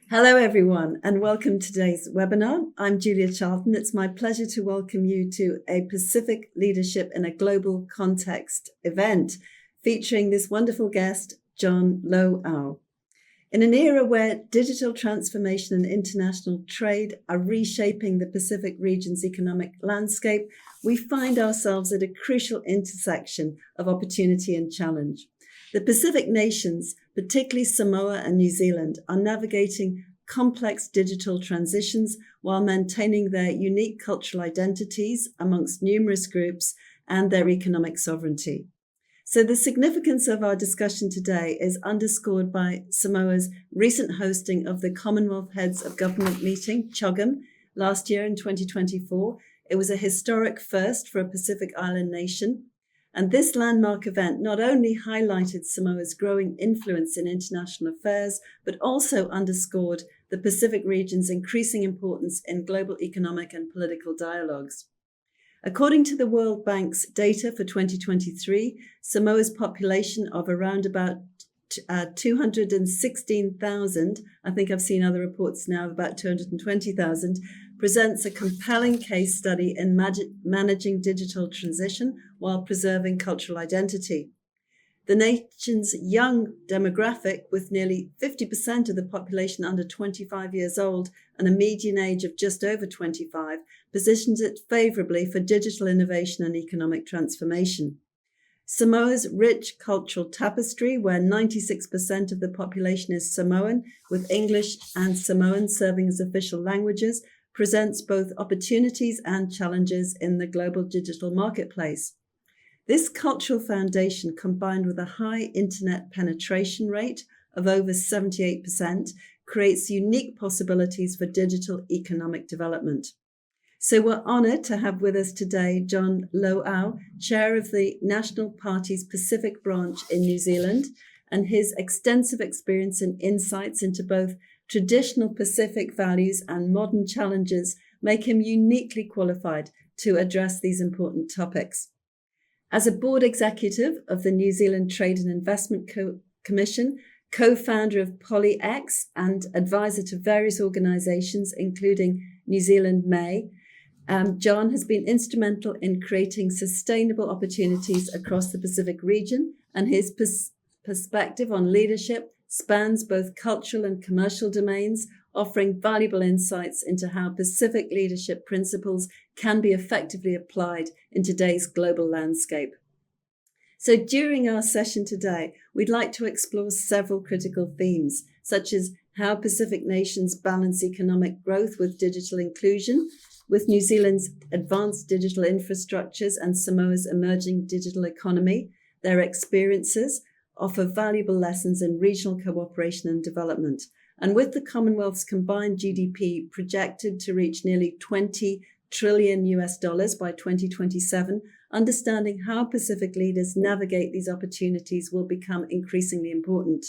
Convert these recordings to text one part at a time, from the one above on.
Hello, everyone, and welcome to today's webinar. I'm Julia Charlton. It's my pleasure to welcome you to a Pacific Leadership in a Global Context event featuring this wonderful guest, John Lo Au. In an era where digital transformation and international trade are reshaping the Pacific region's economic landscape, we find ourselves at a crucial intersection of opportunity and challenge. The Pacific nations, particularly Samoa and New Zealand, are navigating complex digital transitions while maintaining their unique cultural identities amongst numerous groups and their economic sovereignty. So the significance of our discussion today is underscored by Samoa's recent hosting of the Commonwealth Heads of Government meeting, CHOGM, last year in 2024. It was a historic first for a Pacific Island nation. And this landmark event not only highlighted Samoa's growing influence in international affairs, but also underscored the Pacific region's increasing importance in global economic and political dialogues. According to the World Bank's data for 2023, Samoa's population of around about 216,000, I think I've seen other reports now of about 220,000, presents a compelling case study in managing digital transition while preserving cultural identity. The nation's young demographic, with nearly 50% of the population under 25 years old and a median age of just over 25, positions it favorably for digital innovation and economic transformation. Samoa's rich cultural tapestry, where 96% of the population is Samoan, with English and Samoan serving as official languages, presents both opportunities and challenges in the global digital marketplace. This cultural foundation, combined with a high internet penetration rate of over 78%, creates unique possibilities for digital economic development. So we're honored to have with us today John Lo Au, chair of the National Party's Pacific branch in New Zealand, and his extensive experience and insights into both traditional Pacific values and modern challenges make him uniquely qualified to address these important topics. As a board executive of the New Zealand Trade and Investment Commission, co-founder of PolyX, and advisor to various organizations, including New Zealand May, John has been instrumental in creating sustainable opportunities across the Pacific region, and his perspective on leadership spans both cultural and commercial domains, offering valuable insights into how Pacific leadership principles can be effectively applied in today's global landscape. So during our session today, we'd like to explore several critical themes, such as how Pacific nations balance economic growth with digital inclusion, with New Zealand's advanced digital infrastructures and Samoa's emerging digital economy. Their experiences offer valuable lessons in regional cooperation and development. And with the Commonwealth's combined GDP projected to reach nearly $20 trillion by 2027, understanding how Pacific leaders navigate these opportunities will become increasingly important.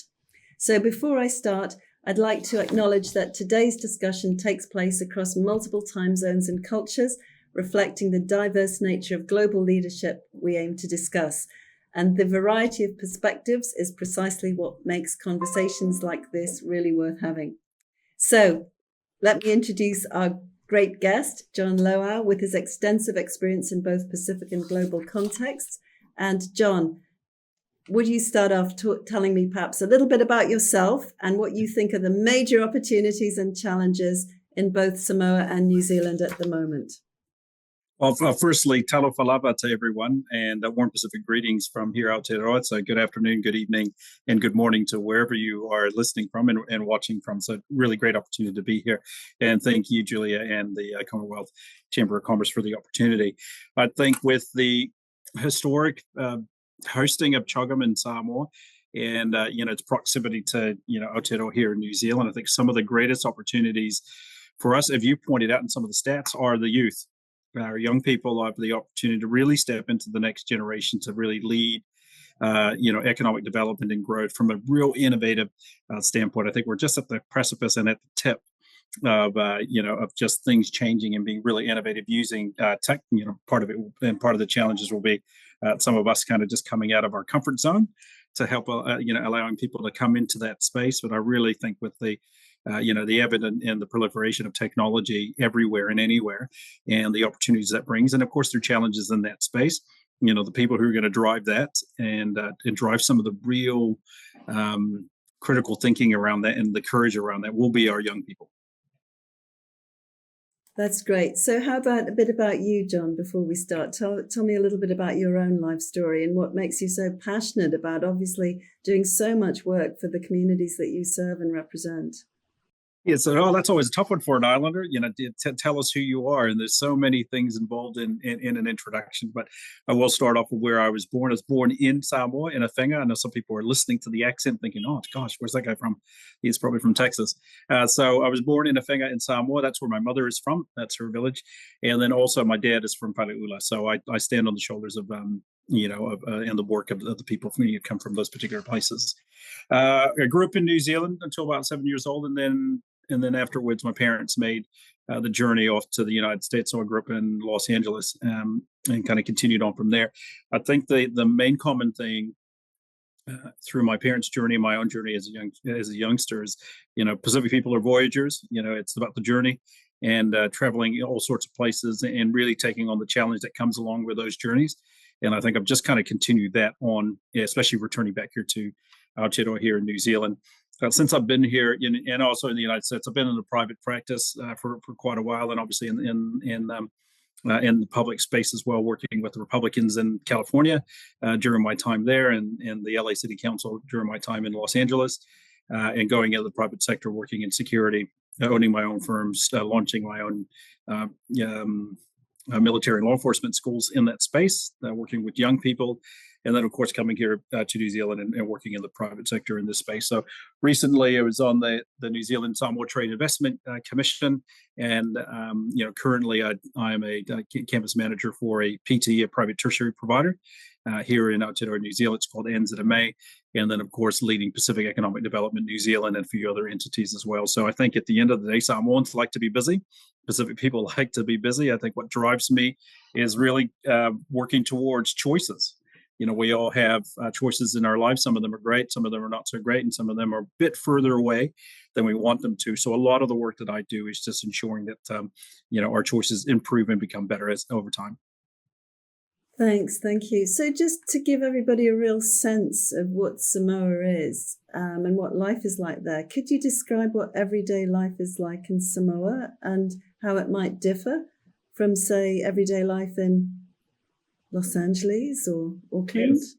So before I start, I'd like to acknowledge that today's discussion takes place across multiple time zones and cultures, reflecting the diverse nature of global leadership we aim to discuss. And the variety of perspectives is precisely what makes conversations like this really worth having. So let me introduce our great guest, John Lo Au, with his extensive experience in both Pacific and global contexts. And John, would you start off telling me perhaps a little bit about yourself and what you think are the major opportunities and challenges in both Samoa and New Zealand at the moment? Well, firstly, talofa lava to everyone, and warm Pacific greetings from here out to Aotearoa. So good afternoon, good evening, and good morning to wherever you are listening from and watching from. So really great opportunity to be here. And thank you, Julia, and the Commonwealth Chamber of Commerce for the opportunity. I think with the historic hosting of CHOGM in Samoa, and its proximity to Aotearoa here in New Zealand, I think some of the greatest opportunities for us, as you pointed out in some of the stats, are the youth. Our young people have the opportunity to really step into the next generation to really lead, economic development and growth from a real innovative standpoint. I think we're just at the precipice and at the tip of just things changing and being really innovative using tech. Part of it and part of the challenges will be some of us kind of just coming out of our comfort zone to help, allowing people to come into that space. But I really think with the the evident and the proliferation of technology everywhere and anywhere, and the opportunities that brings, and of course there are challenges in that space. The people who are going to drive that and drive some of the real critical thinking around that and the courage around that will be our young people. That's great. So how about a bit about you, John, before we start? Tell me a little bit about your own life story and what makes you so passionate about obviously doing so much work for the communities that you serve and represent. Yeah, so that's always a tough one for an Islander. Tell us who you are, and there's so many things involved in an introduction. But I will start off with where I was born. I was born in Samoa, in Efenga. I know some people are listening to the accent, thinking, "Oh gosh, where's that guy from?" He's probably from Texas. So I was born in Efenga in Samoa. That's where my mother is from. That's her village, and then also my dad is from Paliula. So I stand on the shoulders of and the work of the people who come from those particular places. I grew up in New Zealand until about 7 years old, and then afterwards, my parents made the journey off to the United States. So I grew up in Los Angeles and kind of continued on from there. I think the main common thing through my parents' journey and my own journey as a youngster is, Pacific people are voyagers. It's about the journey and traveling all sorts of places and really taking on the challenge that comes along with those journeys. And I think I've just kind of continued that on, especially returning back here to Aotearoa here in New Zealand. Since I've been here and also in the United States, I've been in the private practice for quite a while, and obviously in the public space as well, working with the Republicans in California during my time there, and the LA City Council during my time in Los Angeles, and going into the private sector, working in security, owning my own firms, launching my own military and law enforcement schools in that space, working with young people. And then, of course, coming here to New Zealand and working in the private sector in this space. So recently, I was on the New Zealand Samoa Trade Investment Commission, and currently I am a campus manager for a PT, a private tertiary provider, here in Aotearoa, New Zealand. It's called NZMA, and then, of course, leading Pacific Economic Development New Zealand and a few other entities as well. So I think at the end of the day, Samoans like to be busy. Pacific people like to be busy. I think what drives me is really working towards choices. We all have choices in our lives. Some of them are great, some of them are not so great, and some of them are a bit further away than we want them to. So a lot of the work that I do is just ensuring that our choices improve and become better over time. Thanks, thank you. So just to give everybody a real sense of what Samoa is and what life is like there, could you describe what everyday life is like in Samoa and how it might differ from, say, everyday life in Los Angeles or Auckland? Yes.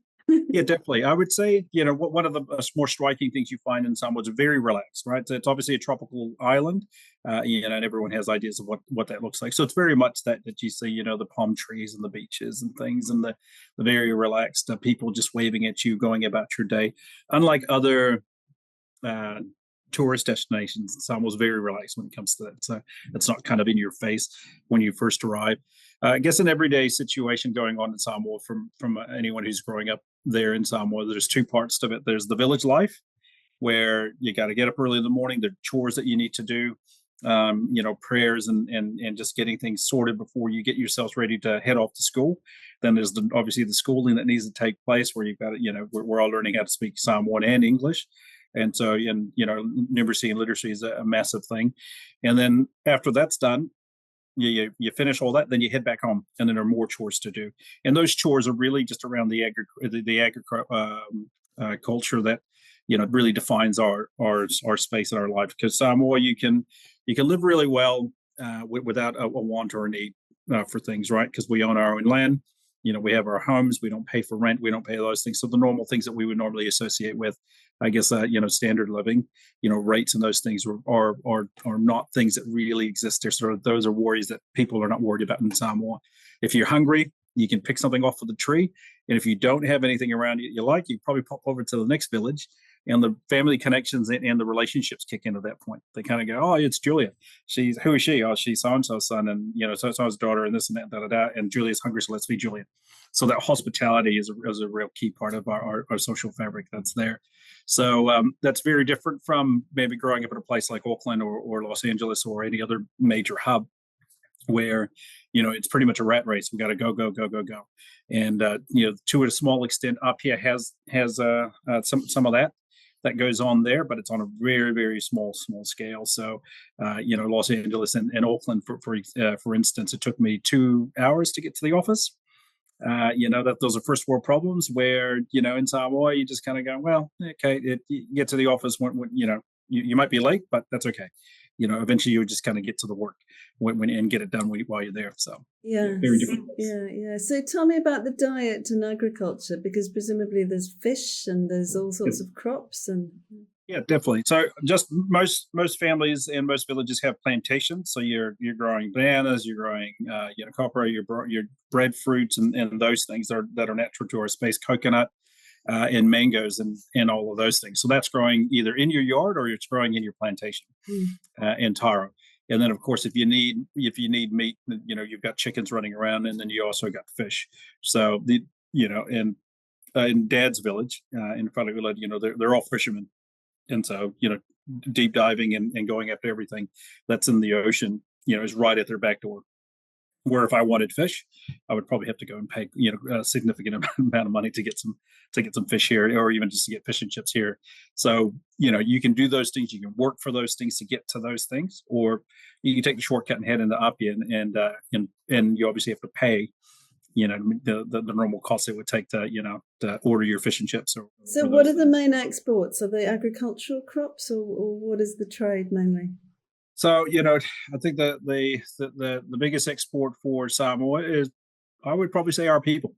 Yeah, definitely. I would say, one of the more striking things you find in Samoa is very relaxed, right? So it's obviously a tropical island, and everyone has ideas of what that looks like. So it's very much that you see, the palm trees and the beaches and things, and the very relaxed people just waving at you, going about your day. Unlike other tourist destinations, Samoa's very relaxed when it comes to that. So it's not kind of in your face when you first arrive. I guess an everyday situation going on in Samoa from anyone who's growing up there in Samoa, there's two parts to it. There's the village life, where you got to get up early in the morning. There are chores that you need to do, prayers and just getting things sorted before you get yourselves ready to head off to school. Then there's obviously the schooling that needs to take place, where you've got to, we're all learning how to speak Samoan and English. And so, numeracy and literacy is a massive thing. And then after that's done, you finish all that, then you head back home, and then there are more chores to do. And those chores are really just around the culture that really defines our space in our life. Because Samoa, you can live really well without a want or a need for things, right? Because we own our own land. We have our homes. We don't pay for rent. We don't pay those things. So the normal things that we would normally associate with, I guess, standard living, rates and those things are not things that really exist there. So those are worries that people are not worried about in Samoa. If you're hungry, you can pick something off of the tree. And if you don't have anything around you like, you probably pop over to the next village, and the family connections and the relationships kick in at that point. They kind of go, "Oh, it's Julia. Who is she? Oh, she's so-and-so's son, and so-and-so's daughter, and this and that, da-da-da. And Julia's hungry, so let's feed Julia." So that hospitality is a real key part of our social fabric that's there. So that's very different from maybe growing up in a place like Auckland or Los Angeles or any other major hub, where it's pretty much a rat race. We got to go. And to a small extent, up here has some of that. that goes on there, but it's on a very, very small scale. So, Los Angeles and Oakland, for instance, it took me 2 hours to get to the office. That those are first world problems where, in Samoa, you just kind of go, well, okay, you get to the office when you might be late, but that's okay. Eventually you just kind of get to the work and get it done while you're there. So yes, very different. yeah. So tell me about the diet and agriculture, because presumably there's fish and there's all sorts of crops and. Yeah, definitely. So just most families and most villages have plantations. So you're growing bananas, you're growing copra, your breadfruits and those things that are natural to our space, coconut and mangoes and all of those things. So that's growing either in your yard or it's growing in your plantation in taro. And then of course if you need meat, you've got chickens running around, and then you also got fish. So in Dad's village in Whanakula, they're all fishermen. And so, deep diving and going after everything that's in the ocean, is right at their back door. Where if I wanted fish, I would probably have to go and pay, a significant amount of money to get some fish here, or even just to get fish and chips here. So, you can do those things. You can work for those things to get to those things, or you can take the shortcut and head into Apia, and you obviously have to pay the normal costs it would take to order your fish and chips. So what are the main exports? Are they agricultural crops, or what is the trade mainly? So I think the biggest export for Samoa is, I would probably say, our people.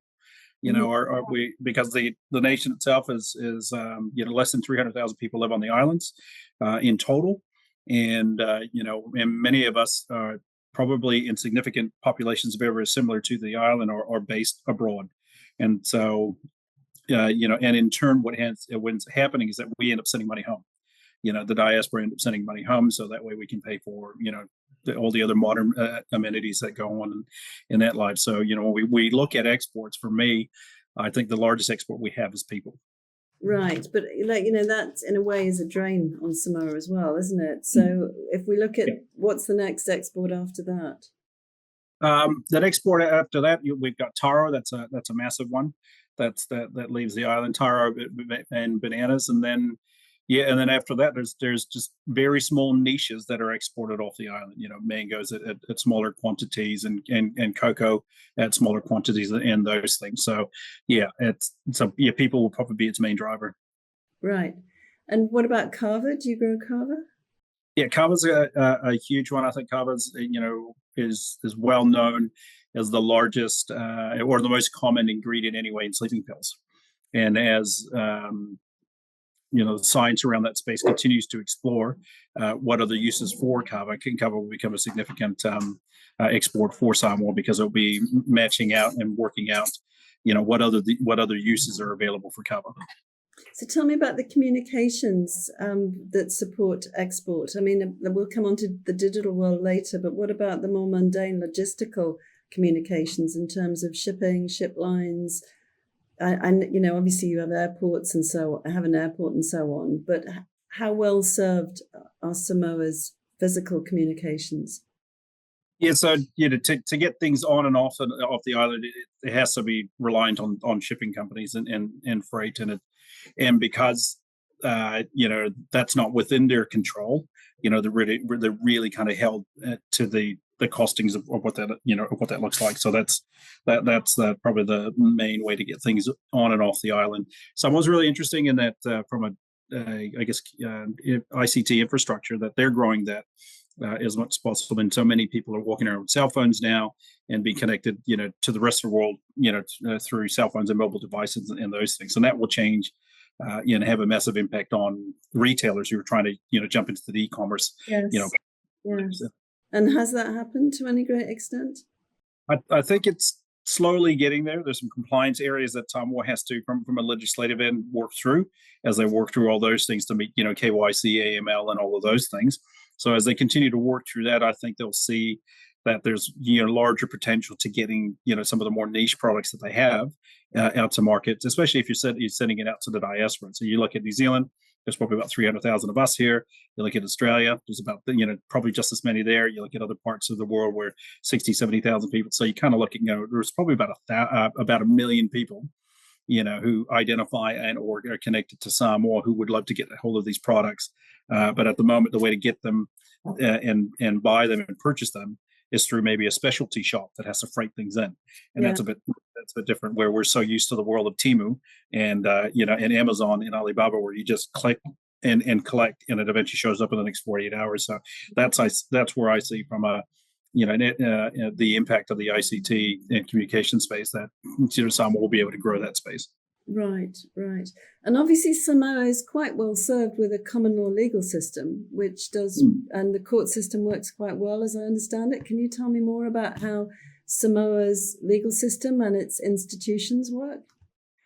Because the nation itself is less than 300,000 people live on the islands in total, and and many of us are probably insignificant populations of ever similar to the island are based abroad. And so, and in turn, what's happening is that we end up sending money home. The diaspora end up sending money home, so that way we can pay for, all the other modern amenities that go on in that life. So, when we look at exports, for me, I think the largest export we have is people. Right, but that in a way is a drain on Samoa as well, isn't it? So if we look at what's the next export after that? The export after that, we've got taro. That's a massive one. That leaves the island. Taro and bananas, and then after that, there's just very small niches that are exported off the island. Mangoes at smaller quantities, and cocoa at smaller quantities, and those things. So people will probably be its main driver. Right. And what about kava? Do you grow kava? Yeah, kava's a huge one. I think kava's is well known as the largest or the most common ingredient anyway in sleeping pills, and as the science around that space continues to explore what other uses for kava. Kava will become a significant export for Samoa, because it'll be matching out and working out, what other uses are available for kava. So tell me about the communications that support export. I mean, we'll come on to the digital world later, but what about the more mundane logistical communications in terms of shipping, ship lines? And obviously you have airports and have an airport and so on, but how well served are Samoa's physical communications? Yeah, so to get things on and off the island, it has to be reliant on shipping companies and freight, and because that's not within their control, they're really kind of held to the costings of what that looks like. So that's probably the main way to get things on and off the island. So it was really interesting in that from ICT infrastructure, that they're growing that as much as possible. And so many people are walking around with cell phones now and be connected, to the rest of the world, through cell phones and mobile devices and those things. And that will change and have a massive impact on retailers who are trying to, jump into the e-commerce. Yes. Yes. And has that happened to any great extent? I think it's slowly getting there. There's some compliance areas that Samoa has to, from a legislative end, work through as they work through all those things to meet, KYC, AML, and all of those things. So as they continue to work through that, I think they'll see that there's larger potential to getting some of the more niche products that they have out to markets, especially if you're sending it out to the diaspora. So you look at New Zealand, there's probably about 300,000 of us here. You look at Australia, there's about probably just as many there. You look at other parts of the world where 60, 70,000 people. So you kind of look at there's probably about a million people who identify and or are connected to Samoa who would love to get a hold of these products. But at the moment, the way to get them and buy them and purchase them is through maybe a specialty shop that has to freight things in, and that's a bit different. Where we're so used to the world of Temu and and Amazon and Alibaba, where you just click and collect, and it eventually shows up in the next 48 hours. So that's where I see from a the impact of the ICT and communication space that Samoa will be able to grow that space. Right. And obviously Samoa is quite well served with a common law legal system, which does, and the court system works quite well, as I understand it. Can you tell me more about how Samoa's legal system and its institutions work?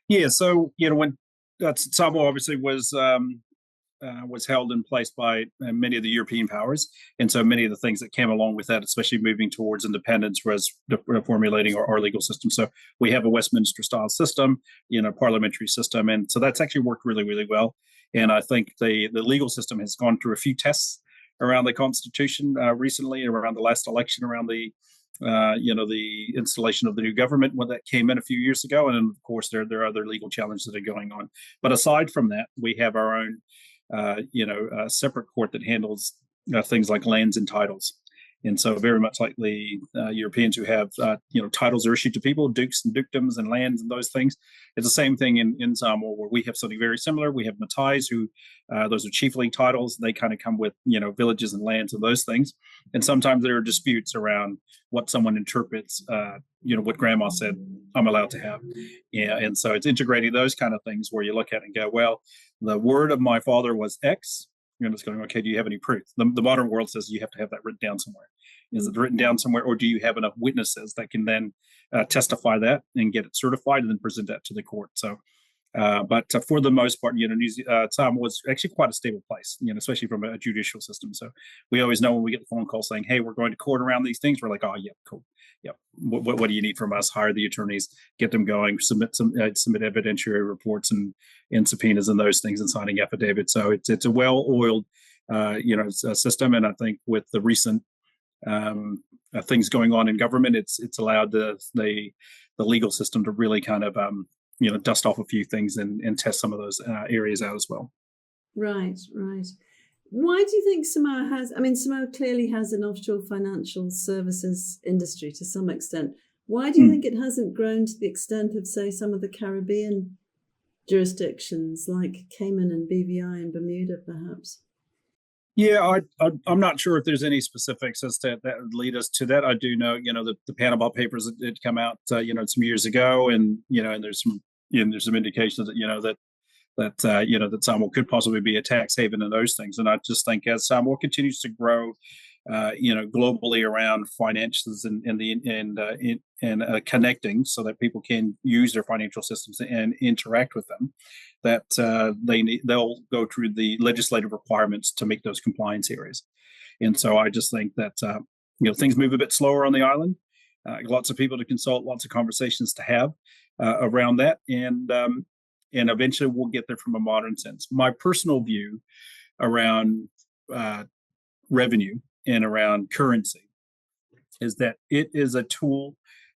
Yeah, so, when Samoa obviously was held in place by many of the European powers. And so many of the things that came along with that, especially moving towards independence, was formulating our legal system. So we have a Westminster style system, parliamentary system. And so that's actually worked really, really well. And I think the legal system has gone through a few tests around the Constitution recently, around the last election, around the installation of the new government when that came in a few years ago. And then, of course, there are other legal challenges that are going on. But aside from that, we have our own a separate court that handles things like lands and titles. And so very much like the Europeans who have, titles are issued to people, dukes and dukedoms and lands and those things. It's the same thing in Samoa, where we have something very similar. We have matais, who those are chiefly titles. They kind of come with, villages and lands and those things. And sometimes there are disputes around what someone interprets, what grandma said I'm allowed to have. Yeah. And so it's integrating those kind of things where you look at it and go, well, the word of my father was X. You're just going, okay, do you have any proof? The modern world says you have to have that written down somewhere. Is it written down somewhere, or do you have enough witnesses that can then testify that and get it certified and then present that to the court? So, but for the most part, Samoa was actually quite a stable place, especially from a judicial system. So we always know when we get the phone call saying, hey, we're going to court around these things, we're like, oh, yeah, cool. Yeah. What do you need from us? Hire the attorneys, get them going, submit evidentiary reports and subpoenas and those things, and signing affidavits. So it's a well-oiled, system. And I think with the recent things going on in government, it's allowed the legal system to really kind of dust off a few things and test some of those areas out as well. Right. Why do you think Samoa has, Samoa clearly has an offshore financial services industry to some extent. Why do you think it hasn't grown to the extent of, say, some of the Caribbean jurisdictions like Cayman and BVI and Bermuda, perhaps? Yeah, I'm not sure if there's any specifics as to that would lead us to that. I do know, the Panama Papers had come out, some years ago, and and there's some indications that that Samoa could possibly be a tax haven and those things. And I just think as Samoa continues to grow, globally around finances and connecting so that people can use their financial systems and interact with them, that they'll go through the legislative requirements to make those compliance areas. And so I just think that things move a bit slower on the island. Lots of people to consult, lots of conversations to have around that, and eventually we'll get there from a modern sense. My personal view around revenue and around currency is that it is a tool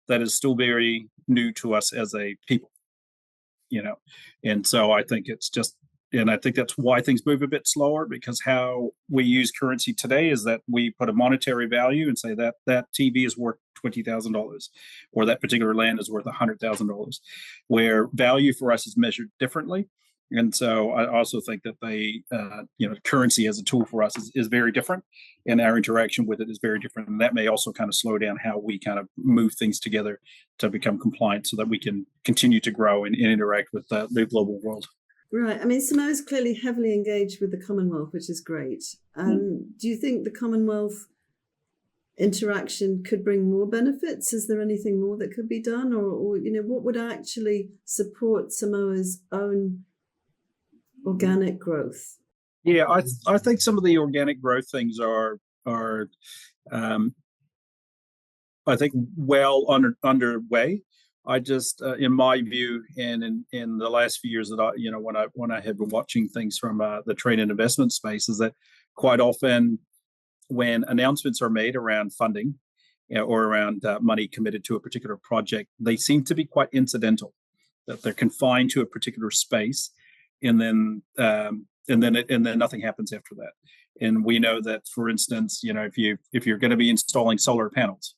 that is still very new to us as a people, and so I think I think that's why things move a bit slower, because how we use currency today is that we put a monetary value and say that TV is worth $20,000 or that particular land is worth $100,000, where value for us is measured differently. And so I also think that currency as a tool for us is very different, and our interaction with it is very different. And that may also kind of slow down how we kind of move things together to become compliant so that we can continue to grow and interact with the global world. Right. Samoa is clearly heavily engaged with the Commonwealth, which is great. Do you think the Commonwealth interaction could bring more benefits? Is there anything more that could be done, or what would actually support Samoa's own organic growth? Yeah, I think some of the organic growth things are I think well underway. I just, in my view, and in the last few years that when I have been watching things from the trade and investment space, is that quite often when announcements are made around funding or around money committed to a particular project, they seem to be quite incidental. that they're confined to a particular space, and then nothing happens after that. And we know that, for instance, if you're going to be installing solar panels,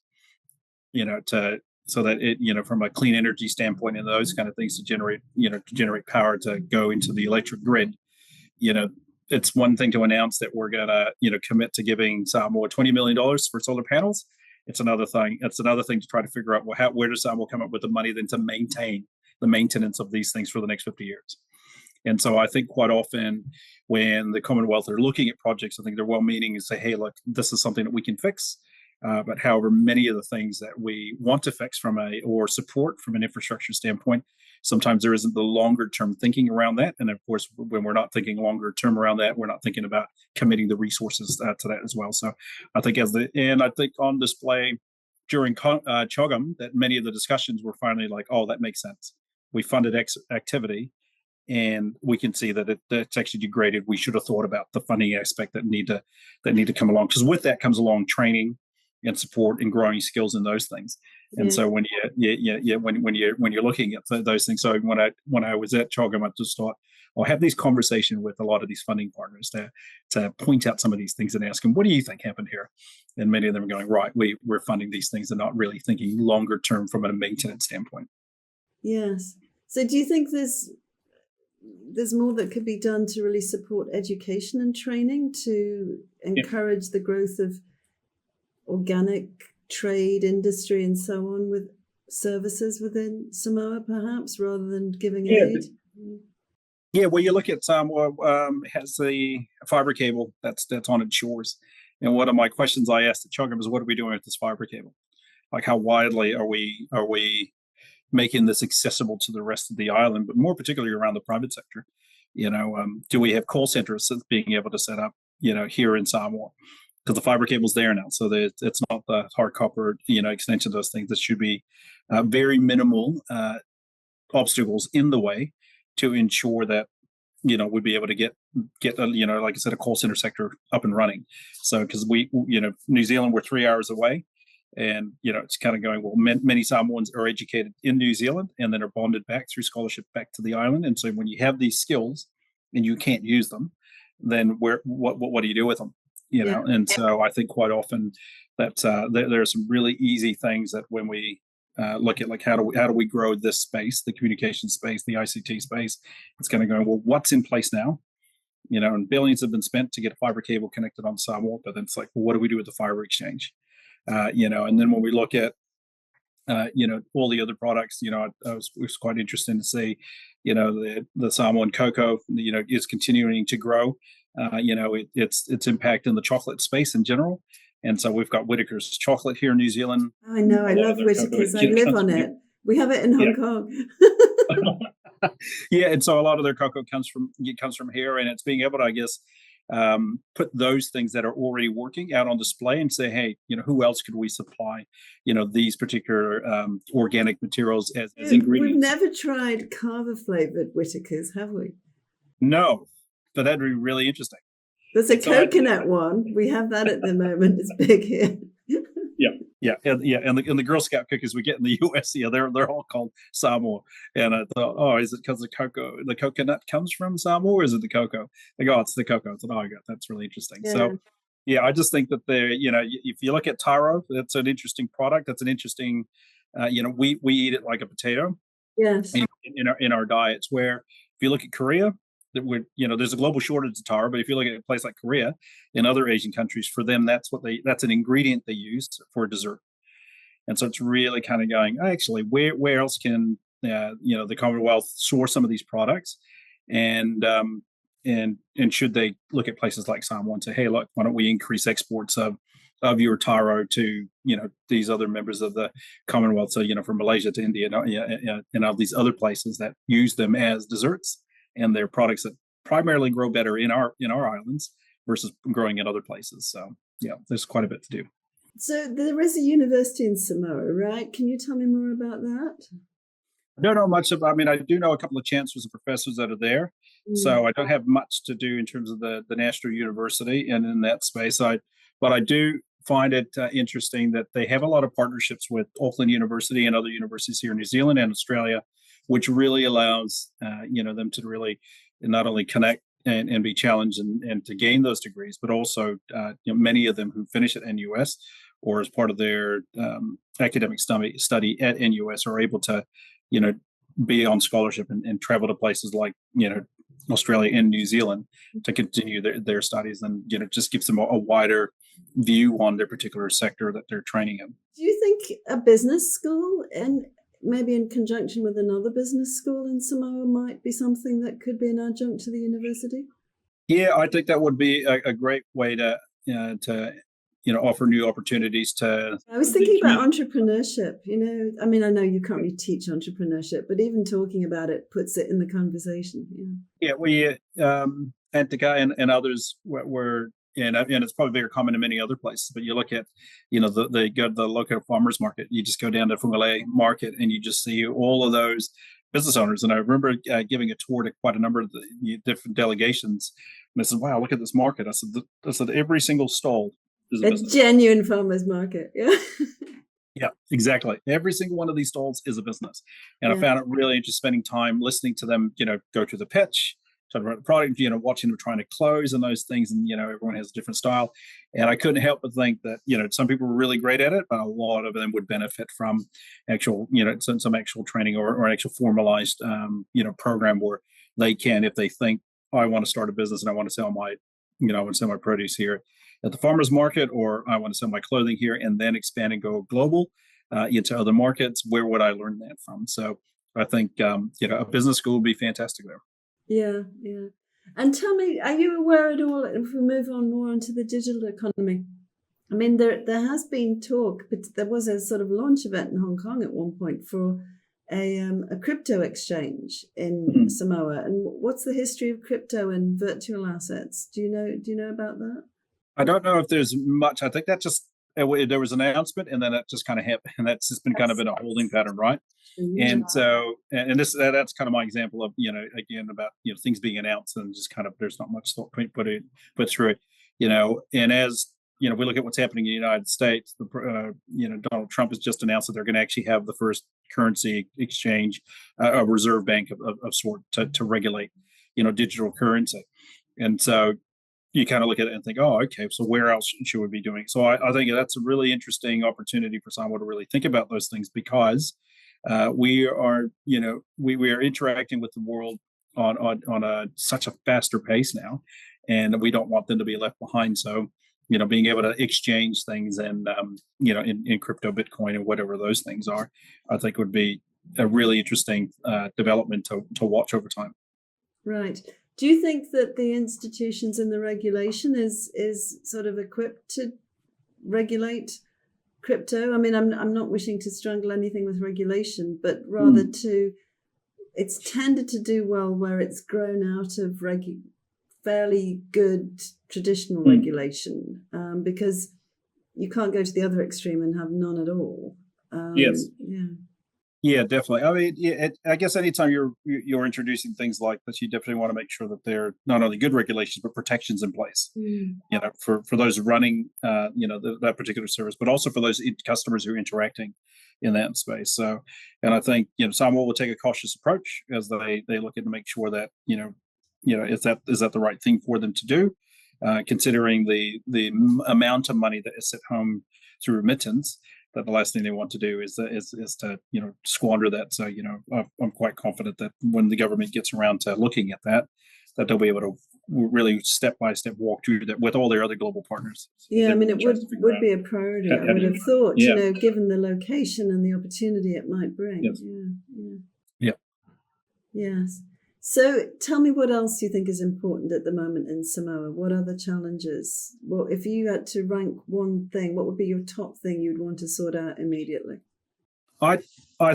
to so that it, from a clean energy standpoint and those kind of things to generate power to go into the electric grid, it's one thing to announce that we're gonna, commit to giving Samoa $20 million for solar panels. It's another thing. It's another thing to try to figure out where does Samoa come up with the money then to maintain the maintenance of these things for the next 50 years. And so I think quite often when the Commonwealth are looking at projects, I think they're well-meaning and say, hey, look, this is something that we can fix. But however, many of the things that we want to fix or support from an infrastructure standpoint, sometimes there isn't the longer term thinking around that. And of course, when we're not thinking longer term around that, we're not thinking about committing the resources to that as well. So I think I think on display during CHOGM that many of the discussions were finally like, oh, that makes sense. We funded X activity, and we can see that it's actually degraded. We should have thought about the funding aspect that need to come along, because with that comes along training and support and growing skills in those things. And so when you're looking at those things, so when I was at CHOGM, I just thought, I'll have these conversations with a lot of these funding partners to point out some of these things and ask them, what do you think happened here? And many of them are going, right, we're funding these things and not really thinking longer term from a maintenance standpoint. Yes. So do you think there's more that could be done to really support education and training to encourage the growth of organic trade industry and so on with services within Samoa, perhaps, rather than giving aid? Yeah, well, you look at Samoa has the fiber cable that's on its shores. And one of my questions I asked at CHOGM is, what are we doing with this fiber cable? Like, how widely are we making this accessible to the rest of the island, but more particularly around the private sector? Do we have call centers being able to set up, here in Samoa? Because the fiber cable's there now, so that it's not the hard copper, extension of those things. That should be very minimal obstacles in the way to ensure that we'd be able to get like I said, a call center sector up and running. So because New Zealand, we're 3 hours away. And, it's kind of going, well, many Samoans are educated in New Zealand and then are bonded back through scholarship back to the island. And so when you have these skills and you can't use them, then what do you do with them? And so I think quite often that there are some really easy things that when we look at, like, how do we grow this space, the communication space, the ICT space, it's kind of going, well, what's in place now? And billions have been spent to get a fiber cable connected on Samoa, but then it's like, well, what do we do with the fiber exchange? And then when we look at, all the other products, it was quite interesting to see, the Samoan cocoa, is continuing to grow. Its impact in the chocolate space in general. And so we've got Whittaker's chocolate here in New Zealand. I know, I love Whittaker's. I live on it. We have it in Hong Kong. Yeah, and so a lot of their cocoa comes from here, and it's being able to, I guess, put those things that are already working out on display and say, hey, who else could we supply, these particular organic materials as ingredients? We've never tried kava flavored Whittaker's, have we? No, but that'd be really interesting. There's a coconut one. We have that at the moment. It's big here. Yeah, and the Girl Scout cookies we get in the U.S., they're all called Samoa. And I thought, oh, is it because the coconut comes from Samoa, or is it the cocoa? They go, oh, it's the cocoa. I thought, oh, God, that's really interesting. Yeah. So, yeah, I just think that if you look at taro, that's an interesting product. That's an interesting, we eat it like a potato. Yes. In our diets. Where if you look at Korea, there's a global shortage of taro, but if you look at a place like Korea and other Asian countries, for them, that's an ingredient they use for dessert. And so it's really kind of going, actually, where else can the Commonwealth source some of these products, and should they look at places like Samoa and say, hey, look, why don't we increase exports of your taro to these other members of the Commonwealth? So from Malaysia to India and all these other places that use them as desserts. And they're products that primarily grow better in our islands versus growing in other places. So there's quite a bit to do. So there is a university in Samoa, right? Can you tell me more about that? I don't know much about. I mean, I do know a couple of chancellors and professors that are there. So I don't have much to do in terms of the national university and in that space. But I do find it interesting that they have a lot of partnerships with Auckland University and other universities here in New Zealand and Australia, which really allows them to really not only connect and be challenged and to gain those degrees, but also many of them who finish at NUS or as part of their academic study at NUS are able to, be on scholarship and travel to places like, Australia and New Zealand to continue their studies, and just gives them a wider view on their particular sector that they're training in. Do you think a business school, and maybe in conjunction with another business school in Samoa, might be something that could be an adjunct to the university? Yeah, I think that would be a great way to offer new opportunities to. I was thinking about entrepreneurship. I know you can't really teach entrepreneurship, but even talking about it puts it in the conversation. Yeah, we Antica and others were. And it's probably very common in many other places. But you look at, they go to the local farmers market. You just go down to Fungale Market, and you just see all of those business owners. And I remember giving a tour to quite a number of the different delegations. And I said, "Wow, look at this market." I said, every single stall is a business. Genuine farmers market. Yeah. Yeah, exactly. Every single one of these stalls is a business, and I found it really interesting spending time listening to them. Go to the pitch. Talking about the product, watching them trying to close and those things, and everyone has a different style. And I couldn't help but think that some people were really great at it, but a lot of them would benefit from actual some actual training or an actual formalized program where they can, if they think, I want to start a business and I want to sell my produce here at the farmers market, or I want to sell my clothing here and then expand and go global into other markets. Where would I learn that from? So I think a business school would be fantastic there. Yeah. And tell me, are you aware at all, if we move on more onto the digital economy? I mean, there has been talk, but there was a sort of launch event in Hong Kong at one point for a crypto exchange in Samoa. And what's the history of crypto and virtual assets? Do you know about that? I don't know if there's much. I think that just there was an announcement, and then it just kind of happened, and that's just been kind of in a holding pattern, right? And so, and that's kind of my example of again about things being announced and just kind of there's not much thought put through it, and as we look at what's happening in the United States, Donald Trump has just announced that they're going to actually have the first currency exchange, a reserve bank of sort to regulate digital currency, and so you kind of look at it and think, oh, okay, so where else should we be doing? So I think that's a really interesting opportunity for someone to really think about those things, because we are interacting with the world on such a faster pace now, and we don't want them to be left behind. So being able to exchange things and in crypto, Bitcoin, and whatever those things are, I think would be a really interesting development to watch over time. Right. Do you think that the institutions and the regulation is sort of equipped to regulate crypto? I mean, I'm not wishing to strangle anything with regulation, but rather it's tended to do well where it's grown out of fairly good traditional regulation, because you can't go to the other extreme and have none at all. Yes. Yeah, definitely. I mean, I guess anytime you're introducing things like this, you definitely want to make sure that they're not only good regulations but protections in place. For those running, that particular service, but also for those customers who are interacting in that space. So, and I think Samoa will take a cautious approach as they look at to make sure that is that the right thing for them to do, considering the amount of money that is at home through remittance. That the last thing they want to do is to squander that. So I'm quite confident that when the government gets around to looking at that they'll be able to really step by step walk through that with all their other global partners. Yeah, I mean, it would be a priority. I would have thought, given the location and the opportunity it might bring. Yes. Yeah. Yes. So tell me, what else you think is important at the moment in Samoa? What other challenges? Well, if you had to rank one thing, what would be your top thing you'd want to sort out immediately? I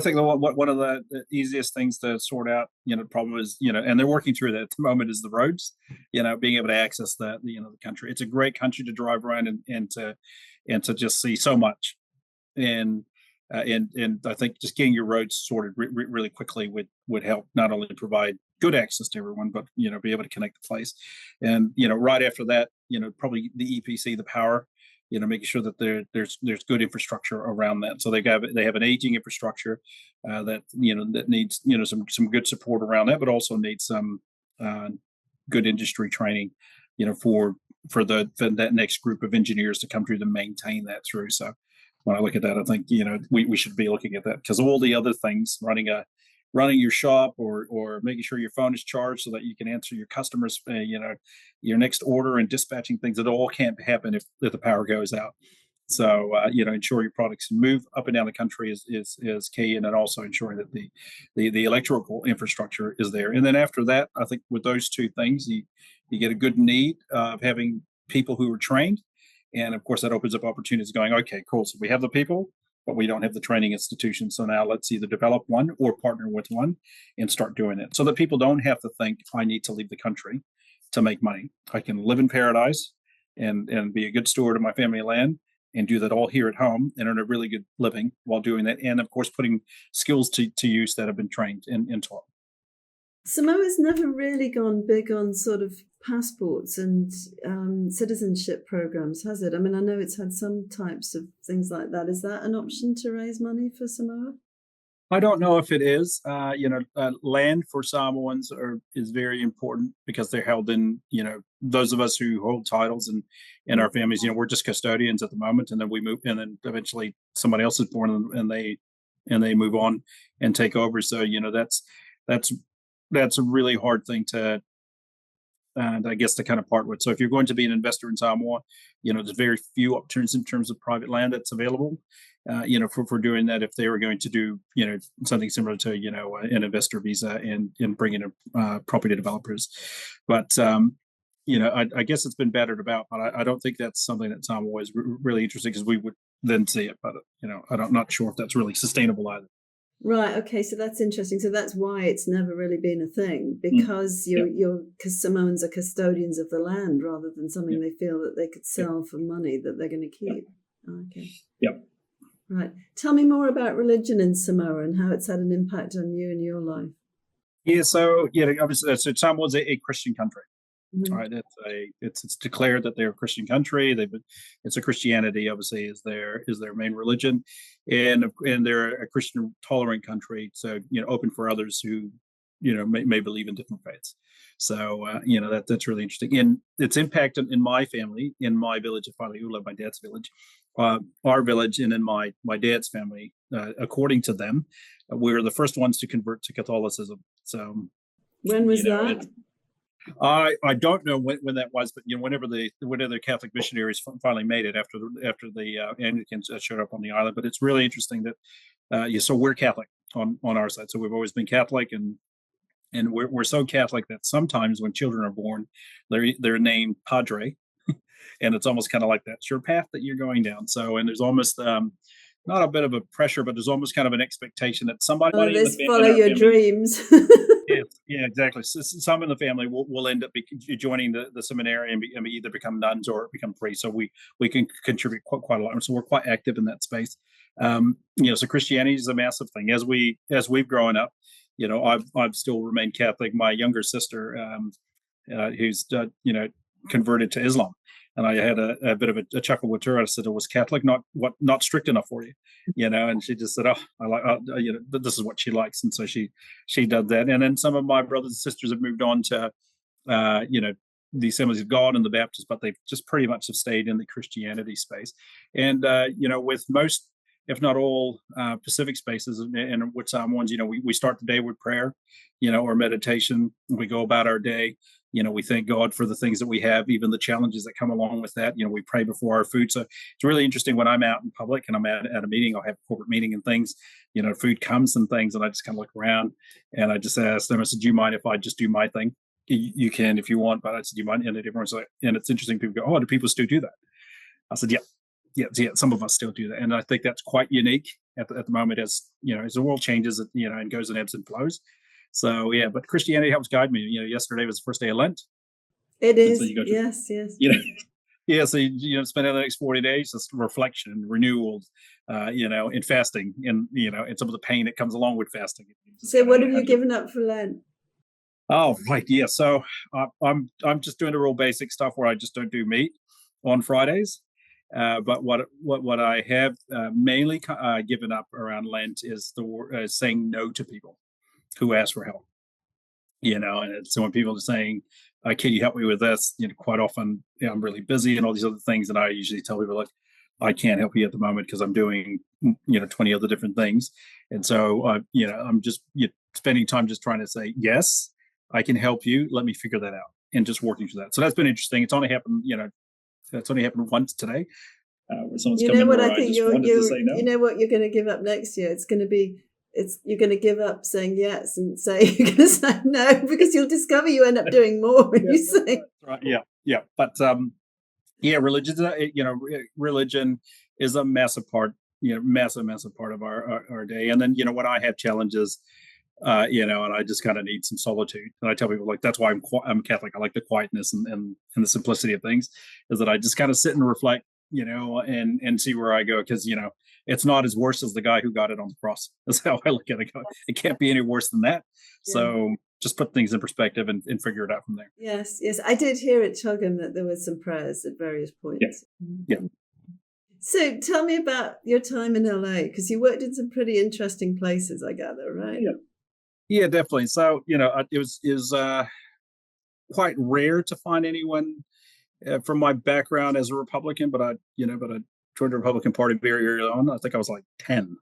think that one of the easiest things to sort out, problem is, and they're working through that at the moment, is the roads, being able to access the country. It's a great country to drive around and to just see so much. And I think just getting your roads sorted really quickly would help not only provide good access to everyone, but be able to connect the place. And right after that, probably the EPC, the power making sure that there's good infrastructure around that. So they have an aging infrastructure that needs some good support around that, but also needs some uh, good industry training, for that next group of engineers to come through to maintain that through. So when I look at that, I think we should be looking at that, because all the other things, running your shop, or making sure your phone is charged so that you can answer your customers, your next order, and dispatching things, it all can't happen if the power goes out. So ensure your products can move up and down the country is key, and then also ensuring that the electrical infrastructure is there. And then after that, I think with those two things, you get a good need of having people who are trained, and of course that opens up opportunities. Going, okay, cool. So we have the people, but we don't have the training institution. So now let's either develop one or partner with one and start doing it, so that people don't have to think, I need to leave the country to make money. I can live in paradise and be a good steward of my family land, and do that all here at home, and earn a really good living while doing that. And of course, putting skills to use that have been trained and taught. Samoa's never really gone big on sort of passports and citizenship programs, has it? I mean, I know it's had some types of things like that. Is that an option to raise money for Samoa? I don't know if it is. Land for Samoans is very important, because they're held in, those of us who hold titles and in our families, we're just custodians at the moment, and then we move, and then eventually somebody else is born, and they move on and take over. So, that's that's a really hard thing to, and I guess, to kind of part with. So if you're going to be an investor in Samoa, there's very few opportunities in terms of private land that's available, for doing that. If they were going to do, something similar to, an investor visa, and bring in property developers. But, I guess it's been battered about, but I don't think that's something that Samoa is really interesting, because we would then see it. But, I'm not sure if that's really sustainable either. Right. Okay. So that's interesting. So that's why it's never really been a thing, Mm. because Yeah. because Samoans are custodians of the land rather than something Yeah. they feel that they could Yeah. sell for money that they're going to Yeah. keep. Okay. Yeah. Right. Tell me more about religion in Samoa and how it's had an impact on you and your life. Yeah. So obviously, so Samoa's a Christian country. All Mhm. right, it's declared that they're a Christian country. It's a Christianity, obviously, is their main religion, and they're a Christian tolerant country. So open for others who may believe in different faiths. So that's really interesting. And its impact in my family, in my village of Whaleula, my dad's village, our village, and in my dad's family, according to them, we're the first ones to convert to Catholicism. So When was that? it, I don't know when that was, but whenever the Catholic missionaries finally made it after the Anglicans showed up on the island. But it's really interesting that so we're Catholic on our side. So we've always been Catholic, and we're so Catholic that sometimes when children are born, they're named Padre, and it's almost kind of like that's your path that you're going down. So, and there's almost not a bit of a pressure, but there's almost kind of an expectation that somebody Oh, in this follow in our your family. dreams. Yes, yeah, exactly. So, some in the family will end up joining the seminary, and either become nuns or become priests. So we can contribute quite a lot. So we're quite active in that space. So Christianity is a massive thing. As we've grown up, I've still remained Catholic. My younger sister, who's converted to Islam, and I had a bit of a chuckle with her. I said, "It was Catholic, not strict enough for you," and she just said, "Oh, I like, this is what she likes," and so she did that. And then some of my brothers and sisters have moved on to, the Assemblies of God and the Baptists, but they've just pretty much have stayed in the Christianity space. And with most, if not all, Pacific spaces, and with Samoans, we start the day with prayer, or meditation. We go about our day. We thank God for the things that we have, even the challenges that come along with that. We pray before our food. So it's really interesting when I'm out in public and I'm at a meeting, I'll have a corporate meeting and things, food comes and things, and I just kind of look around and I just ask them, I said, "Do you mind if I just do my thing?" You can if you want, but I said, "Do you mind?" And everyone's like, and it's interesting. People go, "Oh, do people still do that?" I said, yeah. Some of us still do that, and I think that's quite unique at the moment, as as the world changes, and goes in ebbs and flows. So yeah, but Christianity helps guide me. Yesterday was the first day of Lent, It and so is. you go through, Yes, yes. you know, yeah. So spend the next 40 days just reflection, renewal, in fasting, and some of the pain that comes along with fasting. Just So kind of what have how you do you. given up for Lent? Oh, right, yeah. So I'm just doing the real basic stuff where I just don't do meat on Fridays. But what I have mainly given up around Lent is the saying no to people who ask for help. And so when people are saying, "Can you help me with this?" Quite often, I'm really busy and all these other things, and I usually tell people like, "I can't help you at the moment because I'm doing 20 other different things," and so I'm just spending time just trying to say, "Yes, I can help you. Let me figure that out," and just working through that. So that's been interesting. It's only happened once today, where someone's You come know in what where I I think just wanted to say no. you know what you're going to give up next year? You're going to give up saying yes and say you're going to say no, because you'll discover you end up doing more when you say. Right. Yeah. But religion is a massive part, massive part of our day. And then when I have challenges, and I just kind of need some solitude. And I tell people like that's why I'm Catholic. I like the quietness and the simplicity of things. Is that I just kind of sit and reflect, and see where I go, because it's not as worse as the guy who got it on the cross. That's how I look at it. It can't be any worse than that. Yeah. So just put things in perspective and figure it out from there. Yes. I did hear at Chogham that there were some prayers at various points. Yeah. So tell me about your time in LA, because you worked in some pretty interesting places, I gather, right? Yeah, definitely. So it was quite rare to find anyone from my background as a Republican, but I joined the Republican Party very early on. I think I was like 10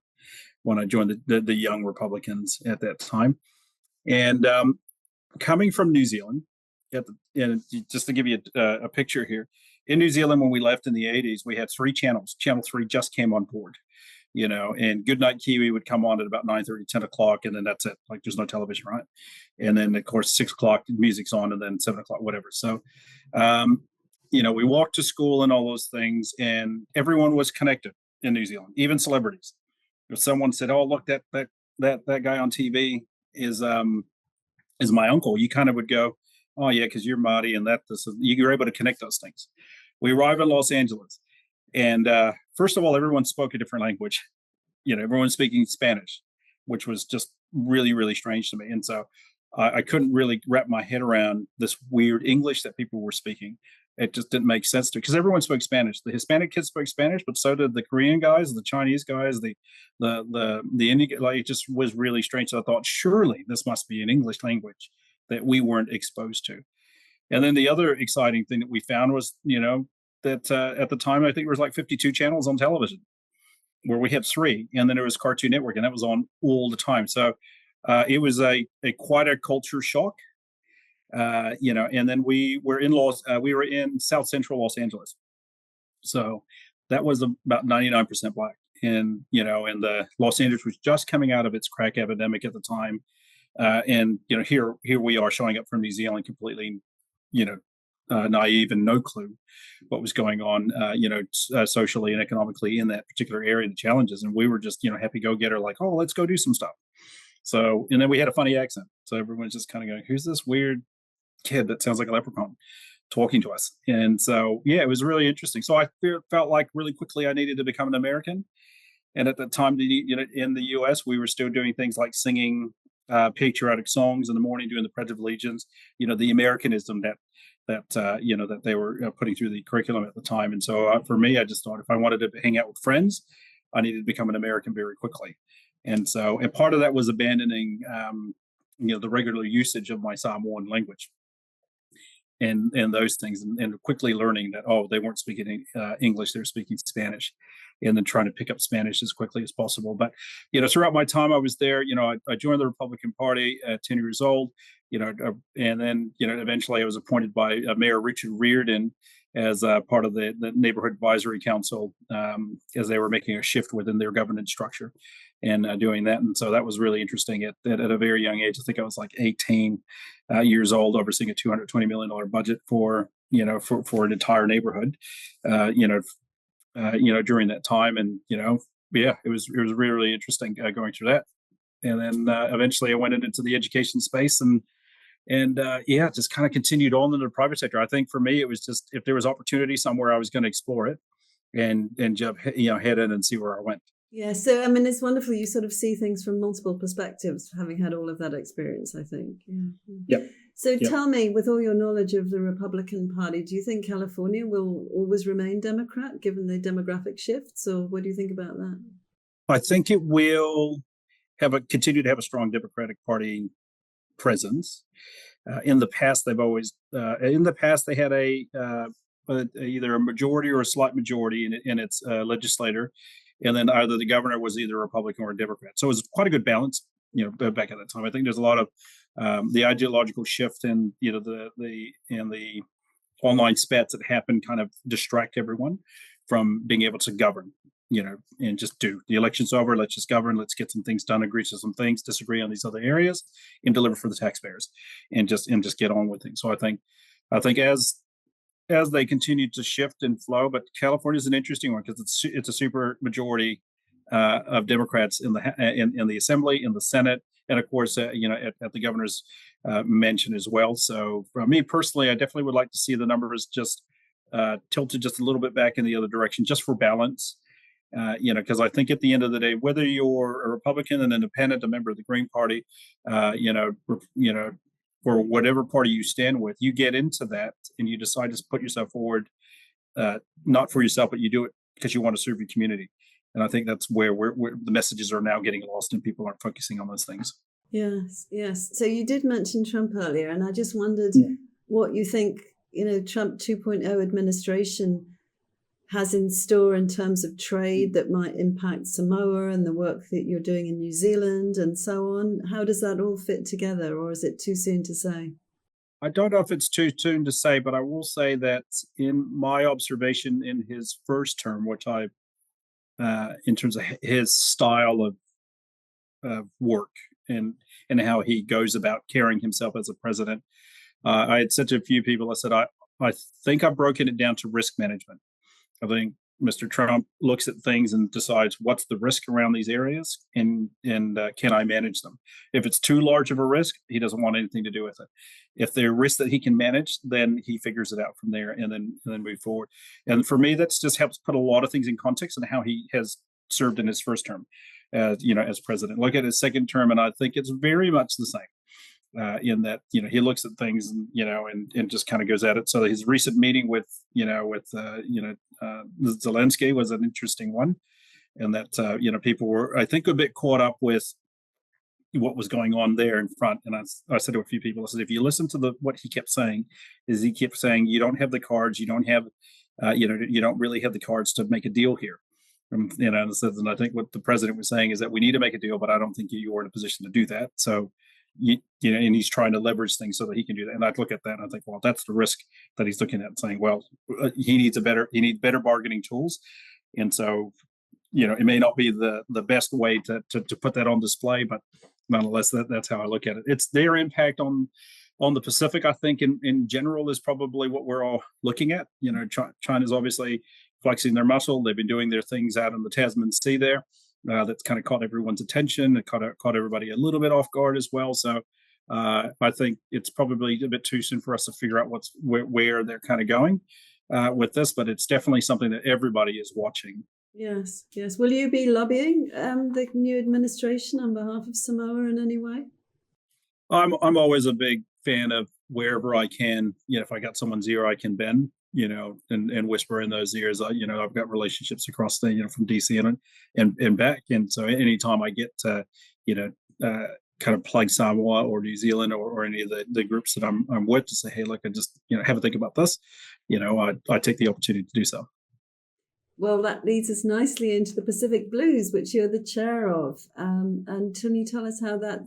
when I joined the young Republicans at that time. And coming from New Zealand, and just to give you a picture here, in New Zealand when we left in the 80s, we had 3 channels. Channel 3 just came on board. And Goodnight Kiwi would come on at about 9:30, 10 o'clock, and then that's it. Like there's no television, right? And then of course 6 o'clock music's on, and then 7 o'clock, whatever. So, we walked to school and all those things, and everyone was connected in New Zealand, even celebrities. If someone said, "Oh, look, that guy on TV is my uncle," you kind of would go, "Oh yeah, because you're Marty," and you were able to connect those things. We arrived in Los Angeles. And first of all, everyone spoke a different language. Everyone's speaking Spanish, which was just really, really strange to me. And so I couldn't really wrap my head around this weird English that people were speaking. It just didn't make sense to because everyone spoke Spanish. The Hispanic kids spoke Spanish, but so did the Korean guys, the Chinese guys, the Indian. Like it just was really strange. So I thought, surely this must be an English language that we weren't exposed to. And then the other exciting thing that we found was, that at the time, I think there was like 52 channels on television, where we had 3, and then there was Cartoon Network, and that was on all the time. So it was quite a culture shock, and then we were in South Central Los Angeles, so that was about 99% black, and and the Los Angeles was just coming out of its crack epidemic at the time, and here we are showing up from New Zealand completely, naive and no clue what was going on, socially and economically in that particular area, the challenges. And we were just, happy go getter, like, oh, let's go do some stuff. So, and then we had a funny accent. So everyone's just kind of going, who's this weird kid that sounds like a leprechaun talking to us? And so, yeah, it was really interesting. So I felt like really quickly I needed to become an American. And at that time, in the US, we were still doing things like singing patriotic songs in the morning, doing the Pledge of Allegiance, the Americanism that they were putting through the curriculum at the time. And so for me, I just thought if I wanted to hang out with friends, I needed to become an American very quickly. And part of that was abandoning, the regular usage of my Samoan language and those things, and quickly learning that, they weren't speaking English, they were speaking Spanish, and then trying to pick up Spanish as quickly as possible. But, throughout my time I was there, I joined the Republican Party at 10 years old, and then, eventually I was appointed by Mayor Richard Reardon as part of the Neighborhood Advisory Council, as they were making a shift within their governance structure and doing that. And so that was really interesting at a very young age. I think I was like 18 years old, overseeing a $220 million budget for an entire neighborhood, during that time. And, it was really, really interesting going through that. And then eventually I went into the education space and just kind of continued on in the private sector. I think for me, it was just, if there was opportunity somewhere, I was going to explore it and jump, head in and see where I went. Yeah. So, I mean, it's wonderful. You sort of see things from multiple perspectives, having had all of that experience, I think. Yeah. Yep. So Yep. tell me, with all your knowledge of the Republican Party, do you think California will always remain Democrat given the demographic shifts, or what do you think about that? I think it will continue to have a strong Democratic Party presence. In the past, they had either a majority or a slight majority in its legislature, and then either the governor was either a Republican or a Democrat. So it was quite a good balance, back at that time. I think there's a lot of the ideological shift and the online spats that happen kind of distract everyone from being able to govern, and just the election's over, let's just govern, let's get some things done, agree to some things, disagree on these other areas, and deliver for the taxpayers, and just get on with things. So I think as they continue to shift and flow, but California is an interesting one because it's a super majority of Democrats in the Assembly, in the Senate, and of course, at the governor's mansion as well. So for me personally, I definitely would like to see the numbers just tilted just a little bit back in the other direction, just for balance. Because I think at the end of the day, whether you're a Republican, an independent, a member of the Green Party, or whatever party you stand with, you get into that and you decide to put yourself forward, not for yourself, but you do it because you want to serve your community. And I think that's where the messages are now getting lost and people aren't focusing on those things. Yes, yes. So you did mention Trump earlier, and I just wondered what you think, Trump 2.0 administration has in store in terms of trade that might impact Samoa and the work that you're doing in New Zealand and so on. How does that all fit together, or is it too soon to say? I don't know if it's too soon to say, but I will say that in my observation in his first term, which in terms of his style of work and how he goes about carrying himself as a president, I had said to a few people, I said, I think I've broken it down to risk management. I think Mr. Trump looks at things and decides what's the risk around these areas and can I manage them? If it's too large of a risk, he doesn't want anything to do with it. If they're risks that he can manage, then he figures it out from there and then move forward. And for me, that's just helps put a lot of things in context and how he has served in his first term, as president. Look at his second term, and I think it's very much the same. In that he looks at things and just kind of goes at it. So his recent meeting with Zelensky was an interesting one, and that people were, I think, a bit caught up with what was going on there in front. And I said to a few people, I said, if you listen to what he kept saying, he kept saying you don't have the cards, you don't have you don't really have the cards to make a deal here. And I think what the president was saying is that we need to make a deal, but I don't think you are in a position to do that. So and he's trying to leverage things so that he can do that. And I'd look at that and I think, well, that's the risk that he's looking at, saying, well, he needs better bargaining tools. And so, it may not be the best way to put that on display, but nonetheless, that's how I look at it. It's their impact on the Pacific, I think, in general, is probably what we're all looking at. China's obviously flexing their muscle. They've been doing their things out in the Tasman Sea there. That's kind of caught everyone's attention. It caught everybody a little bit off guard as well. So I think it's probably a bit too soon for us to figure out where they're kind of going with this, but it's definitely something that everybody is watching. Yes, yes. Will you be lobbying the new administration on behalf of Samoa in any way? I'm always a big fan of wherever I can. If I got someone's ear I can bend, and whisper in those ears. I've got relationships across the, from DC and back. And so anytime I get to, kind of plug Samoa or New Zealand or any of the groups that I'm with to say, hey, look, I just, have a think about this, I take the opportunity to do so. Well, that leads us nicely into the Pacific Blues, which you're the chair of. And can you tell us how that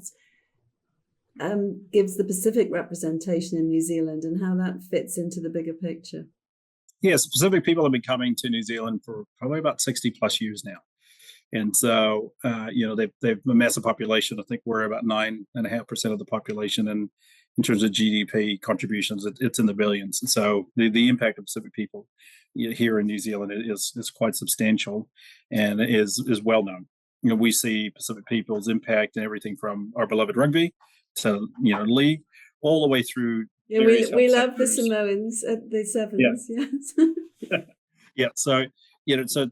gives the Pacific representation in New Zealand and how that fits into the bigger picture? Yes, Pacific people have been coming to New Zealand for probably about 60 plus years now. And so, they've a massive population. I think we're about 9.5% of the population. And in terms of GDP contributions, it's in the billions. And so the impact of Pacific people here in New Zealand is quite substantial and is well known. We see Pacific people's impact in everything from our beloved rugby to, league, all the way through. Yeah, we love the Samoans at the Sevens. Yeah. Yes. Yeah. So,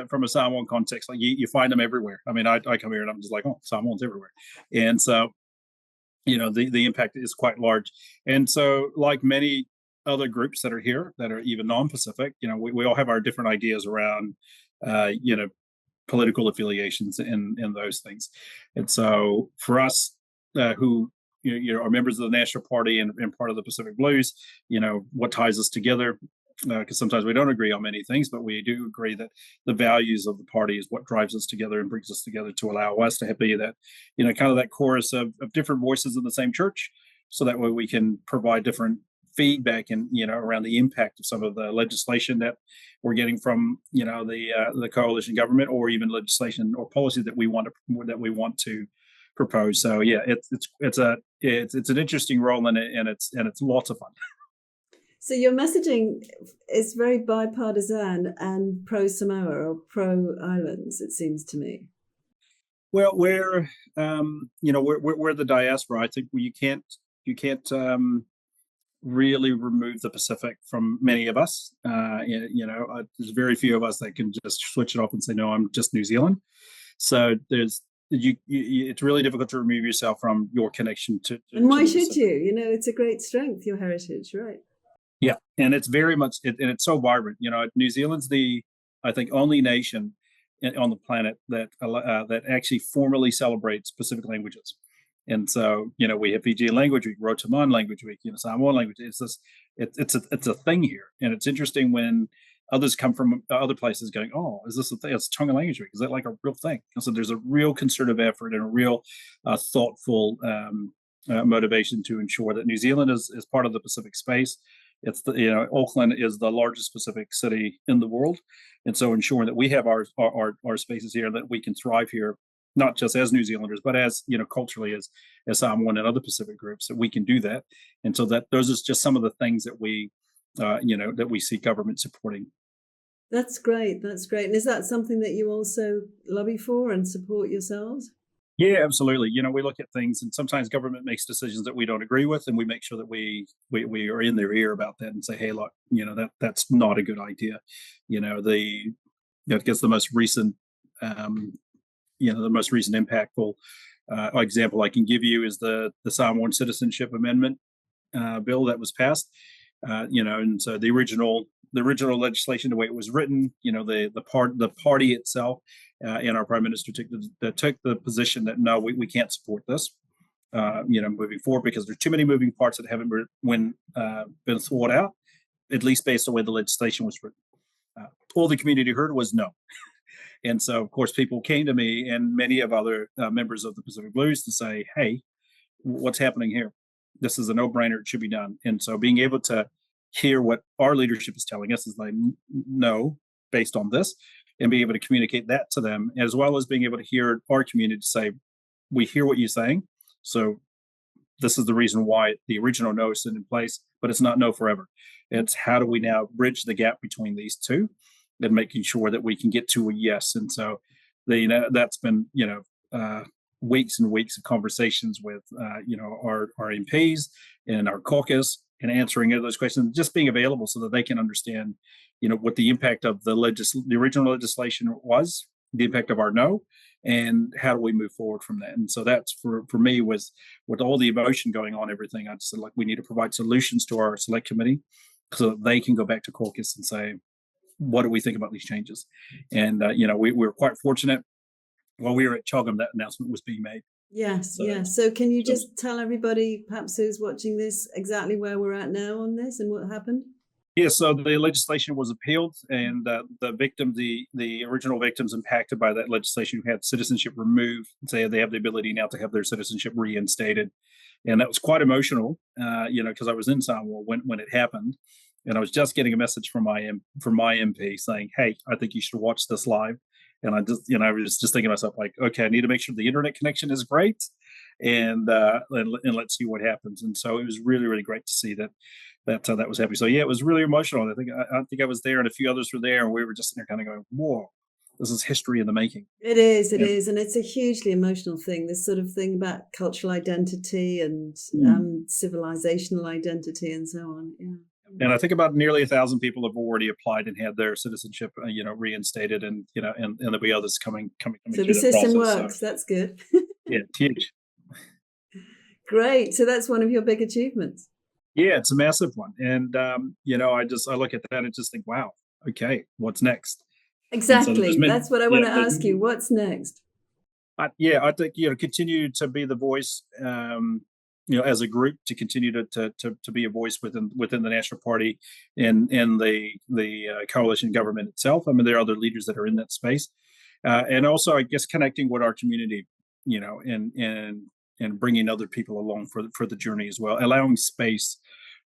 from a Samoan context, like you find them everywhere. I mean, I come here and I'm just like, oh, Samoans everywhere. And so, the impact is quite large. And so, like many other groups that are here that are even non-Pacific, we all have our different ideas around, uh, you know, political affiliations and those things. And so, for us, who are members of the National Party and part of the Pacific Blues, what ties us together, because sometimes we don't agree on many things, but we do agree that the values of the party is what drives us together and brings us together to allow us to be that, kind of that chorus of different voices in the same church. So that way we can provide different feedback and, around the impact of some of the legislation that we're getting from, the coalition government, or even legislation or policy that we want to propose. So yeah, it's an interesting role, and it's lots of fun. So your messaging is very bipartisan and pro Samoa or pro islands, it seems to me. Well, we're the diaspora. I think you can't really remove the Pacific from many of us. There's very few of us that can just switch it off and say, no, I'm just New Zealand. So it's really difficult to remove yourself from your connection to. And why should you? It's a great strength, your heritage, right? Yeah, and it's very much, and it's so vibrant. New Zealand's I think, only nation on the planet that actually formally celebrates Pacific languages. And so, we have Fijian language week, Rotuman language week, Samoan language. It's a thing here, and it's interesting when others come from other places going, oh, is this a thing? It's Tonga language week. Is that like a real thing? And so there's a real concerted effort and a real thoughtful motivation to ensure that New Zealand is part of the Pacific space. It's Auckland is the largest Pacific city in the world, and so ensuring that we have our spaces here, that we can thrive here, not just as New Zealanders, but as culturally as Samoan and other Pacific groups, that we can do that. And so that those are just some of the things that we that we see government supporting. That's great. That's great. And is that something that you also lobby for and support yourselves? Yeah, absolutely. We look at things, and sometimes government makes decisions that we don't agree with, and we make sure that we are in their ear about that and say, hey, look, that's not a good idea. I guess the most recent, impactful example I can give you is the Samoan Citizenship Amendment bill that was passed. And so the original legislation, the way it was written, the party itself, and our prime minister took the position that no, we can't support this, moving forward, because there's too many moving parts that haven't been thought out, at least based on the way the legislation was written. All the community heard was no. And so, of course, people came to me and many of other members of the Pacific Blues to say, hey, what's happening here? This is a no-brainer. It should be done. And so being able to hear what our leadership is telling us is like, no, based on this, and being able to communicate that to them, as well as being able to hear our community say, we hear what you're saying. So this is the reason why the original no is in place, but it's not no forever. It's how do we now bridge the gap between these two and making sure that we can get to a yes. And so that's been, weeks and weeks of conversations with, our MPs and our caucus, and answering those questions, just being available so that they can understand, what the impact of the original legislation was, the impact of our no, and how do we move forward from that. And so that's for me, was with all the emotion going on, everything, I just said, like, we need to provide solutions to our select committee so that they can go back to caucus and say, what do we think about these changes? And, we were quite fortunate. While we were at CHOGM, that announcement was being made. Yes, yes. So can you just tell everybody, perhaps who's watching this, exactly where we're at now on this and what happened? Yeah, so the legislation was appealed, and the original victims impacted by that legislation who had citizenship removed, say they have the ability now to have their citizenship reinstated. And that was quite emotional, because I was in Samoa when it happened, and I was just getting a message from my MP saying, hey, I think you should watch this live. And I just, I was just thinking to myself, like, okay, I need to make sure the internet connection is great, and let's see what happens. And so it was really, really great to see that was happening. So yeah, it was really emotional. I think I was there, and a few others were there, and we were just sitting there kind of going, whoa, this is history in the making. It is, and it's a hugely emotional thing. This sort of thing about cultural identity and civilizational identity and so on. Yeah. And I think about nearly 1,000 people have already applied and had their citizenship, reinstated, and there'll be others coming. So the system works. So. That's good. Yeah, huge. Great. So that's one of your big achievements. Yeah, it's a massive one. And, I look at that and just think, wow, okay, what's next? And so there's Exactly. many, That's what I yeah, want to ask you. What's next? I think, continue to be the voice, as a group to continue to be a voice within the National Party and the coalition government itself. I mean, there are other leaders that are in that space, and also, I guess, connecting with our community, and bringing other people along for the journey as well, allowing space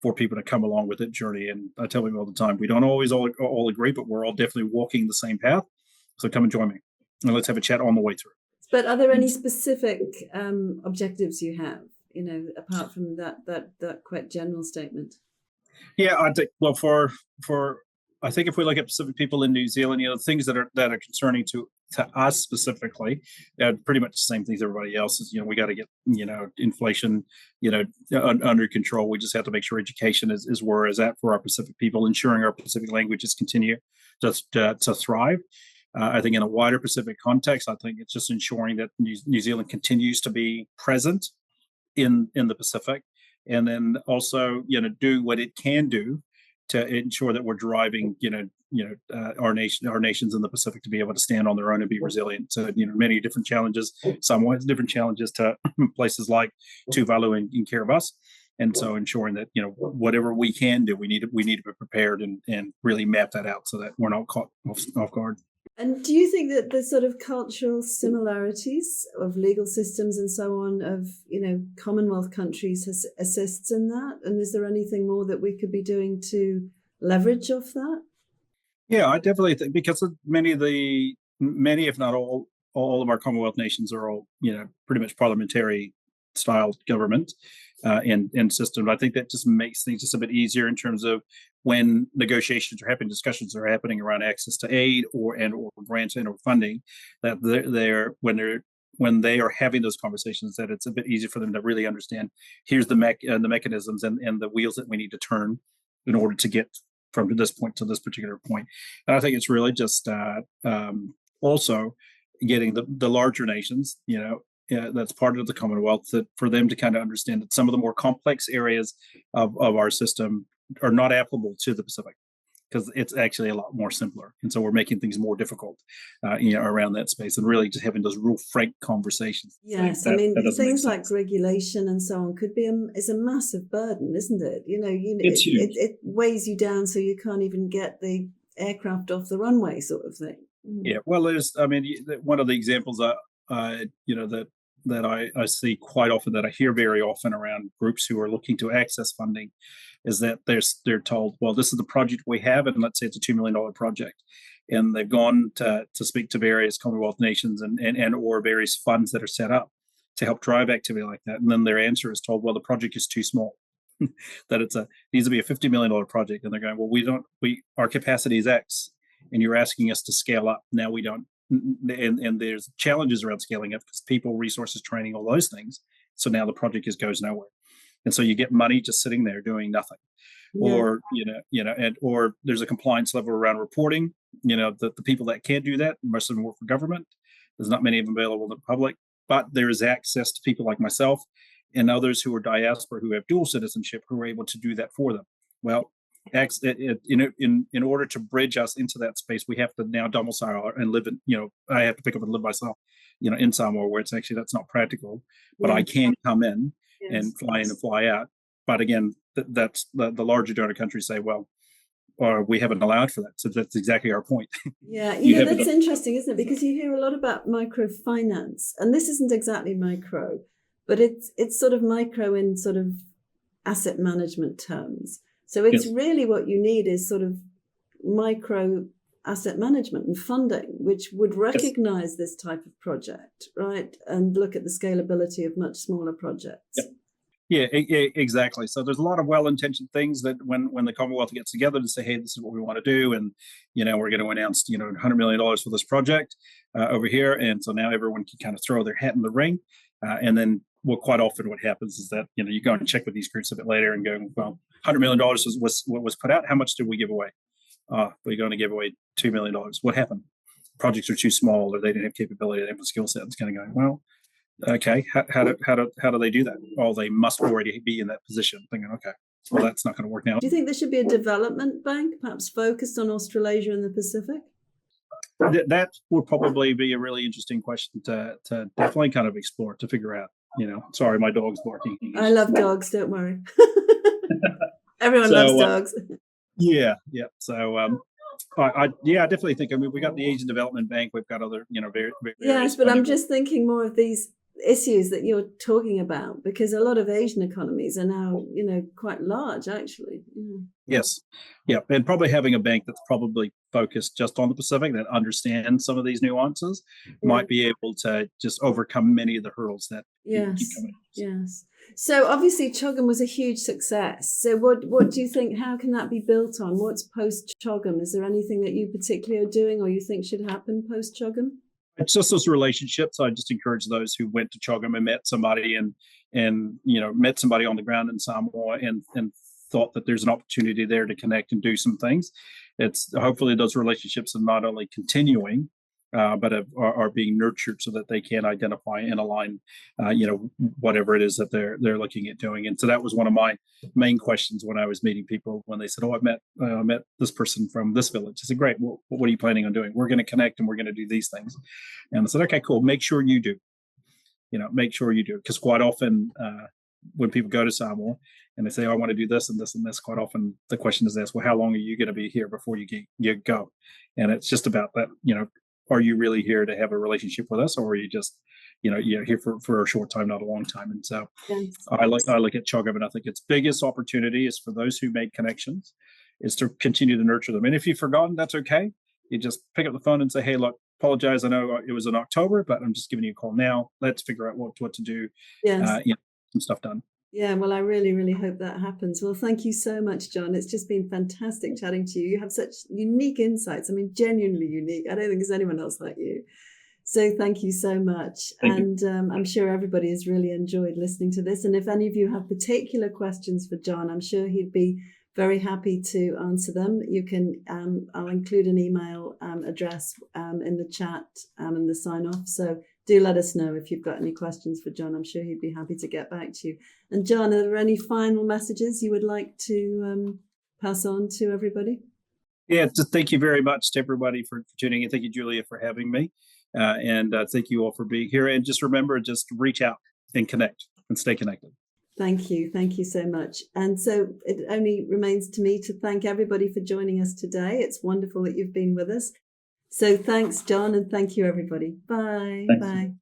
for people to come along with that journey. And I tell people all the time, we don't always all agree, but we're all definitely walking the same path. So come and join me, and let's have a chat on the way through. But are there any And specific objectives you have, apart from that quite general statement? yeah, I think, well, for I think if we look at Pacific people in New Zealand, things that are concerning to us specifically, pretty much the same things everybody else is. We got to get inflation, under control. We just have to make sure education is where is at for our Pacific people, ensuring our Pacific languages continue to thrive. I think in a wider Pacific context, I think it's just ensuring that New Zealand continues to be present in the Pacific, and then also do what it can do to ensure that we're driving our nations in the Pacific to be able to stand on their own and be resilient. So many different challenges, somewhat different challenges to places like Tuvalu and Kiribati. And so ensuring that whatever we can do, we need to be prepared and really map that out so that we're not caught off guard. And do you think that the sort of cultural similarities of legal systems and so on of, Commonwealth countries assists in that? And is there anything more that we could be doing to leverage off that? Yeah, I definitely think, because of many, if not all of our Commonwealth nations are all, pretty much parliamentary style government and system. I think that just makes things just a bit easier in terms of when negotiations are happening, discussions are happening around access to aid or grants and or funding, that when they are having those conversations, that it's a bit easier for them to really understand, here's the mechanisms and the wheels that we need to turn in order to get from this point to this particular point. And I think it's really just also getting the larger nations, that's part of the Commonwealth, that for them to kind of understand that some of the more complex areas of our system are not applicable to the Pacific, because it's actually a lot more simpler. And so we're making things more difficult, around that space, and really just having those real frank conversations. Yes, things like regulation and so on could be is a massive burden, isn't it? It's huge. It weighs you down so you can't even get the aircraft off the runway, sort of thing. Yeah, well, one of the examples that I see quite often, that I hear very often around groups who are looking to access funding, is that they're told, well, this is the project we have, and let's say it's a $2 million project, and they've gone to speak to various Commonwealth nations and or various funds that are set up to help drive activity like that, and then their answer is told, well, the project is too small, that needs to be a $50 million project, and they're going, well, our capacity is X, and you're asking us to scale up. Now we don't. And there's challenges around scaling up, because people, resources, training, all those things. So now the project goes nowhere, and so you get money just sitting there doing nothing. Yeah. Or or there's a compliance level around reporting. The people that can't do that, most of them work for government. There's not many of them available to the public, but there is access to people like myself and others who are diaspora, who have dual citizenship, who are able to do that for them. Well, in order to bridge us into that space, we have to now domicile and live in, I have to pick up and live myself, in Samoa, where that's not practical, but I can come in and fly in and fly out. But again, that's the larger donor countries say, well, or we haven't allowed for that. So that's exactly our point. Yeah, that's interesting, isn't it? Because you hear a lot about microfinance, and this isn't exactly micro, but it's sort of micro in sort of asset management terms. So it's really what you need is sort of micro asset management and funding, which would recognize this type of project, right? And look at the scalability of much smaller projects. Yeah, exactly. So there's a lot of well-intentioned things that when the Commonwealth gets together to say, hey, this is what we want to do, and we're going to announce $100 million for this project over here, and so now everyone can kind of throw their hat in the ring, and then quite often what happens is that you go and check with these groups a bit later and go, well, $100 million was what was put out. How much did we give away? We're going to give away $2 million. What happened? Projects are too small, or they didn't have capability, they didn't have a skill set. It's kind of going, well, Okay, how do they do that? Oh, they must already be in that position. Thinking, okay, well, that's not going to work now. Do you think there should be a development bank, perhaps focused on Australasia and the Pacific? That would probably be a really interesting question to definitely kind of explore, to figure out. Sorry, my dog's barking. I love dogs. Don't worry. Everyone So, loves dogs. Yeah. So, I definitely think. I mean, we got the Asian Development Bank. We've got other, very Yes, but I'm just thinking more of these issues that you're talking about, because a lot of Asian economies are now, quite large, actually. Yeah. Yes, yeah, and probably having a bank that's probably focused just on the Pacific, that understands some of these nuances, might be able to just overcome many of the hurdles that keep Yes, coming. yes. So obviously CHOGM was a huge success. So what do you think, how can that be built on? What's post CHOGM? Is there anything that you particularly are doing or you think should happen post CHOGM? It's just those relationships. I just encourage those who went to CHOGM and met somebody and met somebody on the ground in Samoa and thought that there's an opportunity there to connect and do some things. It's hopefully those relationships are not only continuing, but are being nurtured so that they can identify and align, whatever it is that they're looking at doing. And so that was one of my main questions when I was meeting people, when they said, "Oh, I met this person from this village." I said, "Great. Well, what are you planning on doing?" "We're going to connect and we're going to do these things." And I said, "Okay, cool. Make sure you do. Make sure you do." Because quite often, when people go to Samoa and they say, "Oh, I want to do this and this and this," quite often the question is asked, "Well, how long are you going to be here before you go?" And it's just about that. Are you really here to have a relationship with us, or are you just, you're here for a short time, not a long time? And so, Yes. I look at CHOGM, and I think its biggest opportunity is for those who made connections, is to continue to nurture them. And if you've forgotten, that's okay. You just pick up the phone and say, "Hey, look, apologize. I know it was in October, but I'm just giving you a call now. Let's figure out what to do. Yes. Some stuff done." Yeah, well, I really, really hope that happens. Well, thank you so much, John. It's just been fantastic chatting to you. You have such unique insights. I mean, genuinely unique. I don't think there's anyone else like you. So thank you so much. Thank you. I'm sure everybody has really enjoyed listening to this. And if any of you have particular questions for John, I'm sure he'd be very happy to answer them. You can, I'll include an email address in the chat and the sign off. So do let us know if you've got any questions for John. I'm sure he'd be happy to get back to you. And John, are there any final messages you would like to pass on to everybody? Yeah, just thank you very much to everybody for tuning in. Thank you, Julia, for having me. And thank you all for being here. And just remember, just reach out and connect and stay connected. Thank you. Thank you so much. And so it only remains to me to thank everybody for joining us today. It's wonderful that you've been with us. So thanks, John, and thank you, everybody. Bye. Thanks. Bye.